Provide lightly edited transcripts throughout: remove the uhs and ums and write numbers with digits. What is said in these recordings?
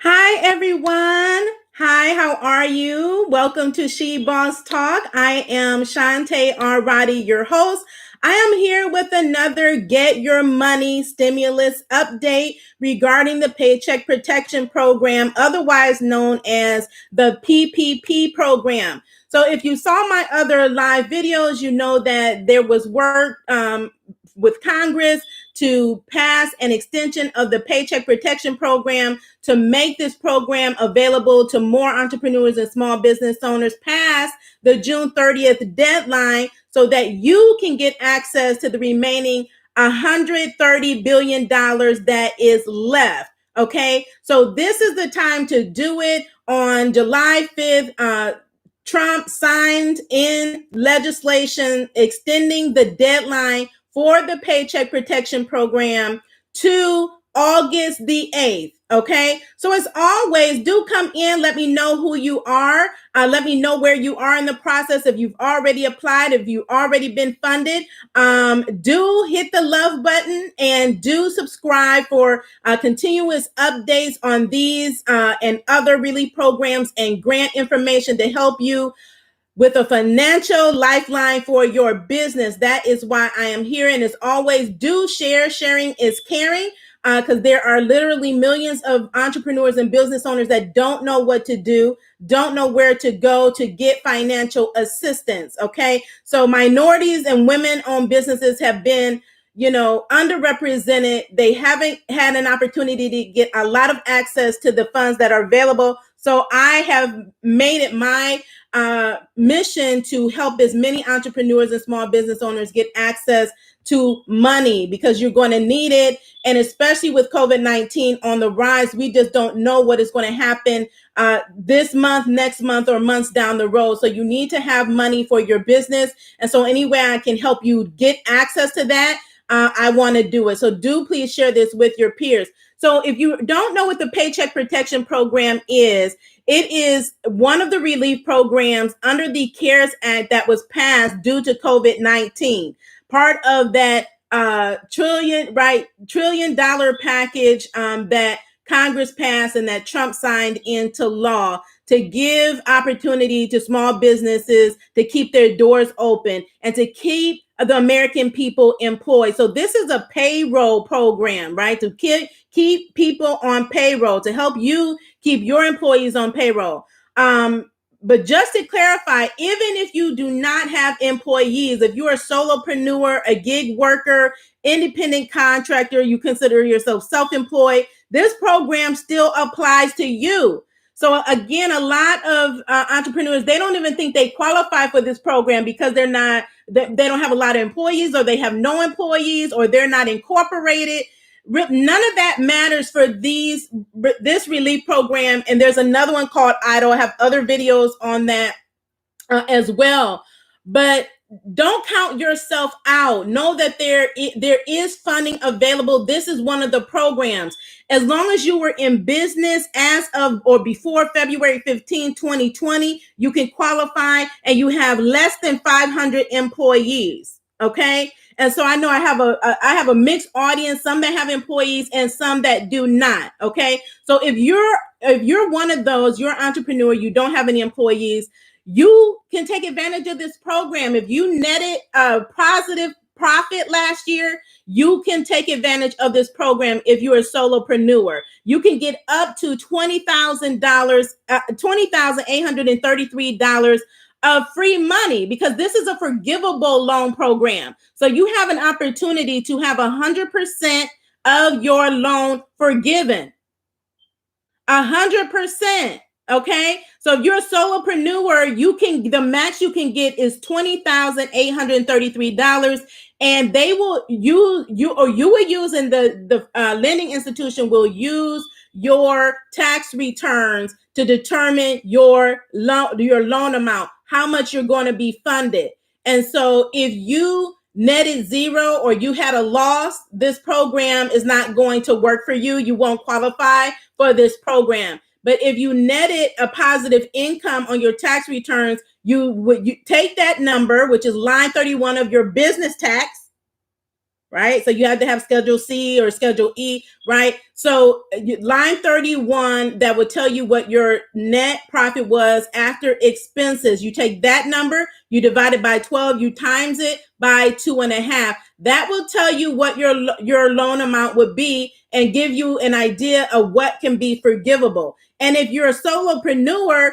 Hi, everyone. Hi, how are you? Welcome to She Boss Talk. I am Shanté R, Roddy, your host. I am here with another Get Your Money stimulus update regarding the Paycheck Protection Program, otherwise known as the PPP program. So if you saw my other live videos, you know that there was work with Congress to pass an extension of the Paycheck Protection Program to make this program available to more entrepreneurs and small business owners past the June 30th deadline so that you can get access to the remaining $130 billion that is left. Okay, so this is the time to do it. On July 5th, Trump signed in legislation extending the deadline for the Paycheck Protection Program to August the 8th. Okay, so as always, do come in. Let me know who you are. Let me know where you are in the process. If you've already applied, if you've already been funded, do hit the love button and do subscribe for continuous updates on these and other relief programs and grant information to help you with a financial lifeline for your business. That is why I am here. And as always, do share. Sharing is caring, because there are literally millions of entrepreneurs and business owners that don't know what to do, don't know where to go to get financial assistance. Okay. So minorities and women-owned businesses have been underrepresented. They haven't had an opportunity to get a lot of access to the funds that are available. So I have made it my mission to help as many entrepreneurs and small business owners get access to money, because you're going to need it. And especially with COVID-19 on the rise, we just don't know what is going to happen this month, next month, or months down the road. So you need to have money for your business. And so any way I can help you get access to that, I want to do it. So do please share this with your peers. So if you don't know what the Paycheck Protection Program is, it is one of the relief programs under the CARES Act that was passed due to COVID-19. Part of that trillion dollar package that Congress passed and that Trump signed into law to give opportunity to small businesses to keep their doors open and to keep the American people employed. So this is a payroll program, right? To keep people on payroll, to help you keep your employees on payroll. But just to clarify, even if you do not have employees, if you're a solopreneur, a gig worker, independent contractor, you consider yourself self-employed, this program still applies to you. So again, a lot of entrepreneurs, they don't even think they qualify for this program because they don't have a lot of employees, or they have no employees, or they're not incorporated. None of that matters for this relief program. And there's another one called Idle. I have other videos on that as well. But don't count yourself out. Know that there is funding available. This is one of the programs. As long as you were in business as of or before February 15, 2020, you can qualify, and you have less than 500 employees. Okay. And so I know I have a mixed audience, some that have employees and some that do not. Okay. So if you're one of those, you're an entrepreneur, you don't have any employees, you can take advantage of this program. If you netted a positive profit last year, you can take advantage of this program. If you're a solopreneur, you can get up to $20,000, $20,833 of free money, because this is a forgivable loan program. So you have an opportunity to have 100% of your loan forgiven. 100%. Okay. So if you're a solopreneur, the max you can get is $20,833. And they will you will use, and the lending institution will use your tax returns to determine your loan amount, how much you're going to be funded. And so if you netted zero or you had a loss, this program is not going to work for you. You won't qualify for this program. But if you netted a positive income on your tax returns, you take that number, which is line 31 of your business tax, right? So you have to have Schedule C or Schedule E, right? So line 31, that would tell you what your net profit was after expenses. You take that number, you divide it by 12, you times it by 2.5. That will tell you what your loan amount would be and give you an idea of what can be forgivable. And if you're a solopreneur,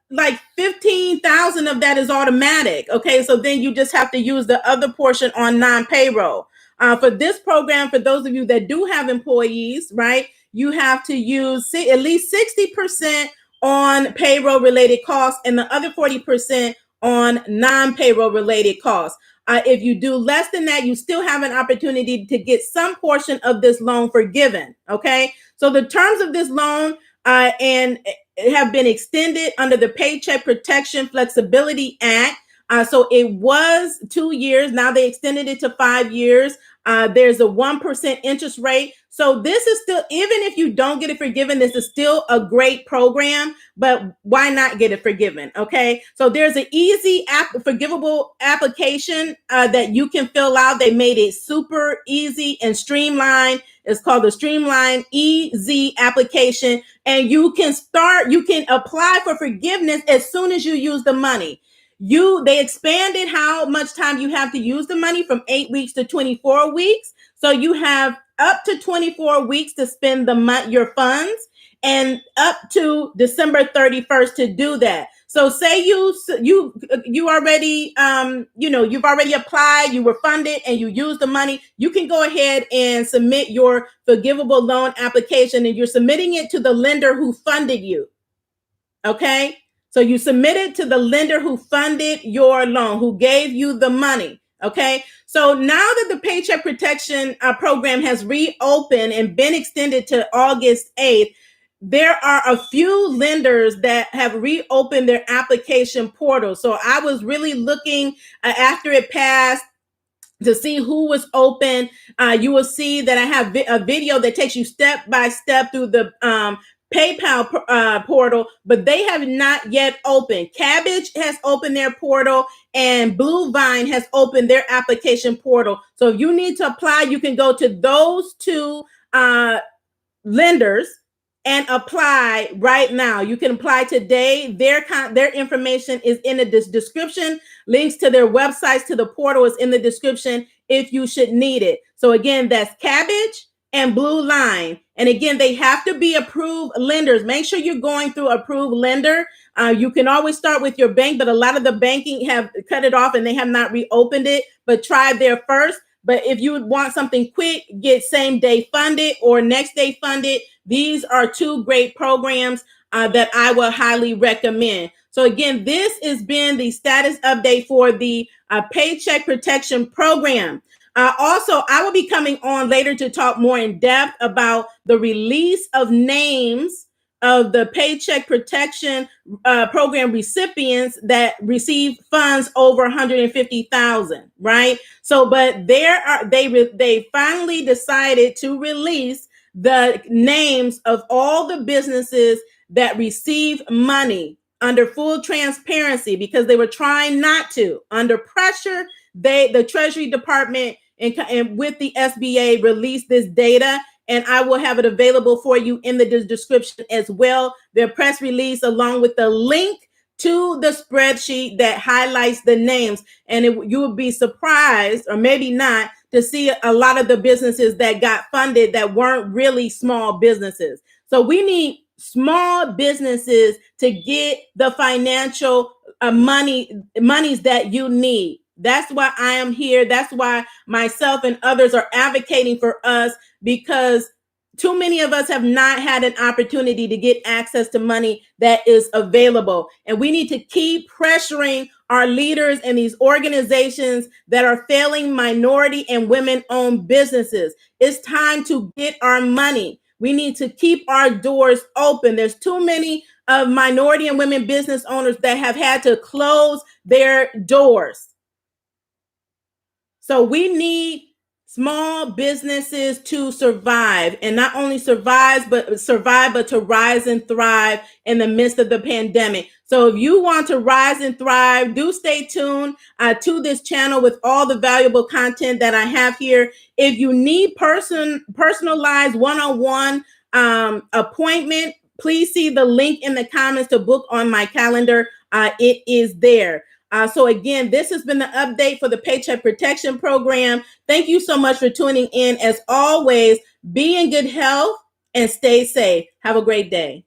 like 15,000 of that is automatic. Okay, so then you just have to use the other portion on non-payroll. For this program, for those of you that do have employees, right, you have to use at least 60% on payroll related costs and the other 40% on non-payroll related costs. If you do less than that, you still have an opportunity to get some portion of this loan forgiven. Okay, so the terms of this loan and have been extended under the Paycheck Protection Flexibility Act. So it was 2 years. Now they extended it to 5 years. There's a 1% interest rate. So this is still, even if you don't get it forgiven, this is still a great program, but why not get it forgiven? Okay. So there's an easy forgivable application that you can fill out. They made it super easy and streamlined. It's called the Streamline EZ application. And you can apply for forgiveness as soon as you use the money. They expanded how much time you have to use the money from 8 weeks to 24 weeks. So you have up to 24 weeks to spend your funds and up to December 31st to do that. So say you already, you've already applied, you were funded and you used the money, you can go ahead and submit your forgivable loan application, and you're submitting it to the lender who funded you. Okay. So you submit it to the lender who funded your loan, who gave you the money. Okay. So now that the Paycheck Protection Program has reopened and been extended to August 8th, there are a few lenders that have reopened their application portal. So I was really looking after it passed to see who was open. You will see that I have a video that takes you step by step through the PayPal portal, but they have not yet opened. Cabbage has opened their portal, and Blue Vine has opened their application portal. So if you need to apply, you can go to those two lenders and apply right now. You can apply today. Their information is in the description. Links to their websites, to the portal is in the description if you should need it. So again, that's Cabbage and Blue Line. And again, they have to be approved lenders. Make sure you're going through approved lender. You can always start with your bank, but a lot of the banking have cut it off and they have not reopened it, but try there first. But if you want something quick, get same day funded or next day funded. These are two great programs that I will highly recommend. So again, this has been the status update for the Paycheck Protection Program. Also, I will be coming on later to talk more in depth about the release of names of the Paycheck Protection Program recipients that receive funds over 150,000, right? So, but they finally decided to release the names of all the businesses that receive money under full transparency, because they were trying not to. Under pressure, the Treasury Department and with the SBA released this data, and I will have it available for you in the description as well. Their press release along with the link to the spreadsheet that highlights the names. And you will be surprised, or maybe not, to see a lot of the businesses that got funded that weren't really small businesses. So we need small businesses to get the financial monies that you need. That's why I am here. That's why myself and others are advocating for us, because too many of us have not had an opportunity to get access to money that is available. And we need to keep pressuring our leaders and these organizations that are failing minority and women-owned businesses. It's time to get our money. We need to keep our doors open. There's too many of minority and women business owners that have had to close their doors. So we need small businesses to survive, and not only survive, but to rise and thrive in the midst of the pandemic. So if you want to rise and thrive, do stay tuned to this channel with all the valuable content that I have here. If you need personalized one-on-one appointment, please see the link in the comments to book on my calendar. It is there. So again, this has been the update for the Paycheck Protection Program. Thank you so much for tuning in. As always, be in good health and stay safe. Have a great day.